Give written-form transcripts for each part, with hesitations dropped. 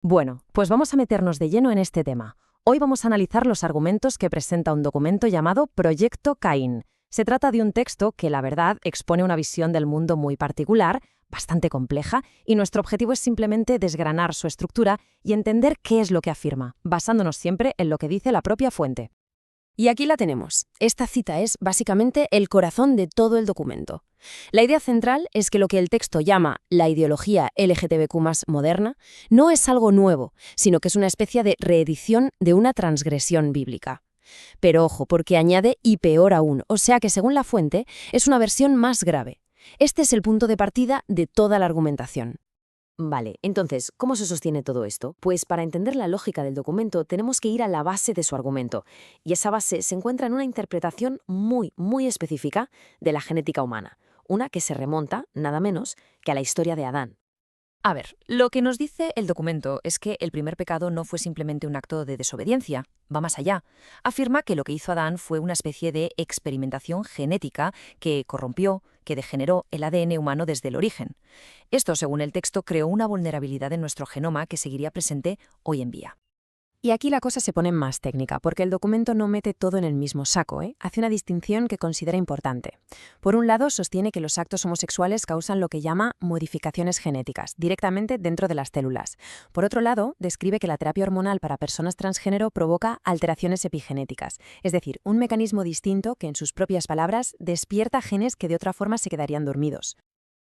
Bueno, pues vamos a meternos de lleno en este tema. Hoy vamos a analizar los argumentos que presenta un documento llamado Proyecto Caín. Se trata de un texto que, la verdad, expone una visión del mundo muy particular, bastante compleja, y nuestro objetivo es simplemente desgranar su estructura y entender qué es lo que afirma, basándonos siempre en lo que dice la propia fuente. Y aquí la tenemos. Esta cita es básicamente el corazón de todo el documento. La idea central es que lo que el texto llama la ideología LGTBQ+ moderna no es algo nuevo, sino que es una especie de reedición de una transgresión bíblica. Pero ojo, porque añade y peor aún, o sea que según la fuente es una versión más grave. Este es el punto de partida de toda la argumentación. Vale, entonces, ¿cómo se sostiene todo esto? Pues para entender la lógica del documento tenemos que ir a la base de su argumento, y esa base se encuentra en una interpretación muy específica de la genética humana, una que se remonta, nada menos, que a la historia de Adán. A ver, lo que nos dice el documento es que el primer pecado no fue simplemente un acto de desobediencia, va más allá. Afirma que lo que hizo Adán fue una especie de experimentación genética que corrompió, que degeneró el ADN humano desde el origen. Esto, según el texto, creó una vulnerabilidad en nuestro genoma que seguiría presente hoy en día. Y aquí la cosa se pone más técnica, porque el documento no mete todo en el mismo saco, ¿eh? Hace una distinción que considera importante. Por un lado, sostiene que los actos homosexuales causan lo que llama modificaciones genéticas, directamente dentro de las células. Por otro lado, describe que la terapia hormonal para personas transgénero provoca alteraciones epigenéticas, es decir, un mecanismo distinto que, en sus propias palabras, despierta genes que de otra forma se quedarían dormidos.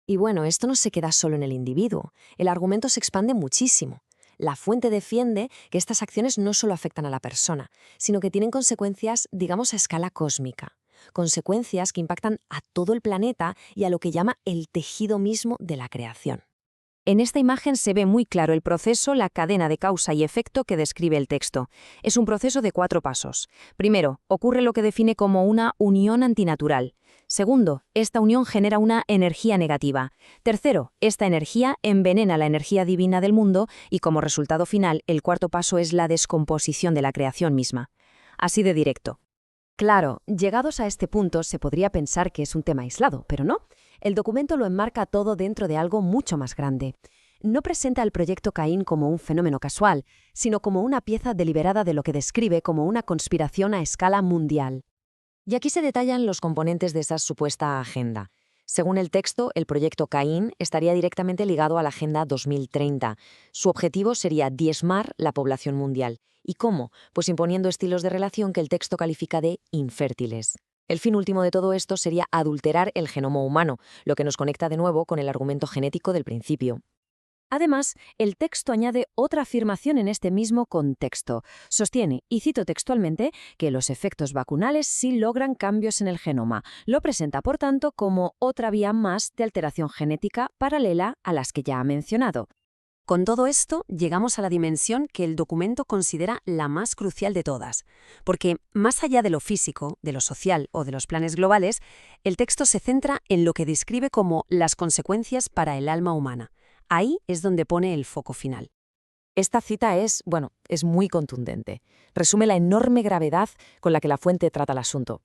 Y bueno, esto no se queda solo en el individuo, el argumento se expande muchísimo. La fuente defiende que estas acciones no solo afectan a la persona, sino que tienen consecuencias, digamos, a escala cósmica. Consecuencias que impactan a todo el planeta y a lo que llama el tejido mismo de la creación. En esta imagen se ve muy claro el proceso, la cadena de causa y efecto que describe el texto. Es un proceso de 4 pasos. Primero, ocurre lo que define como una unión antinatural. Segundo, esta unión genera una energía negativa. Tercero, esta energía envenena la energía divina del mundo y como resultado final, el cuarto paso es la descomposición de la creación misma. Así de directo. Claro, llegados a este punto se podría pensar que es un tema aislado, pero no. El documento lo enmarca todo dentro de algo mucho más grande. No presenta el proyecto Caín como un fenómeno casual, sino como una pieza deliberada de lo que describe como una conspiración a escala mundial. Y aquí se detallan los componentes de esa supuesta agenda. Según el texto, el proyecto Caín estaría directamente ligado a la Agenda 2030. Su objetivo sería diezmar la población mundial. ¿Y cómo? Pues imponiendo estilos de relación que el texto califica de infértiles. El fin último de todo esto sería adulterar el genoma humano, lo que nos conecta de nuevo con el argumento genético del principio. Además, el texto añade otra afirmación en este mismo contexto. Sostiene, y cito textualmente, que los efectos vacunales sí logran cambios en el genoma. Lo presenta, por tanto, como otra vía más de alteración genética paralela a las que ya ha mencionado. Con todo esto, llegamos a la dimensión que el documento considera la más crucial de todas, porque más allá de lo físico, de lo social o de los planes globales, el texto se centra en lo que describe como las consecuencias para el alma humana. Ahí es donde pone el foco final. Esta cita es muy contundente. Resume la enorme gravedad con la que la fuente trata el asunto.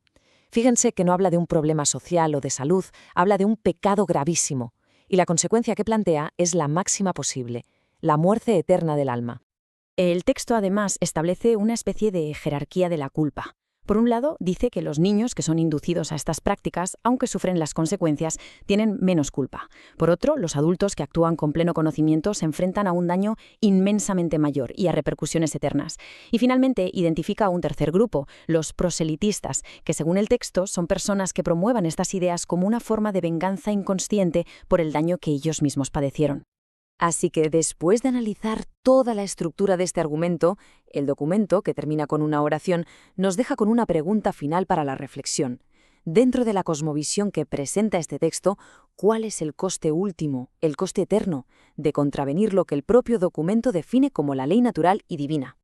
Fíjense que no habla de un problema social o de salud, habla de un pecado gravísimo. Y la consecuencia que plantea es la máxima posible, la muerte eterna del alma. El texto, además, establece una especie de jerarquía de la culpa. Por un lado, dice que los niños que son inducidos a estas prácticas, aunque sufren las consecuencias, tienen menos culpa. Por otro, los adultos que actúan con pleno conocimiento se enfrentan a un daño inmensamente mayor y a repercusiones eternas. Y finalmente, identifica a un tercer grupo, los proselitistas, que según el texto son personas que promuevan estas ideas como una forma de venganza inconsciente por el daño que ellos mismos padecieron. Así que después de analizar toda la estructura de este argumento, el documento, que termina con una oración, nos deja con una pregunta final para la reflexión. Dentro de la cosmovisión que presenta este texto, ¿cuál es el coste último, el coste eterno, de contravenir lo que el propio documento define como la ley natural y divina?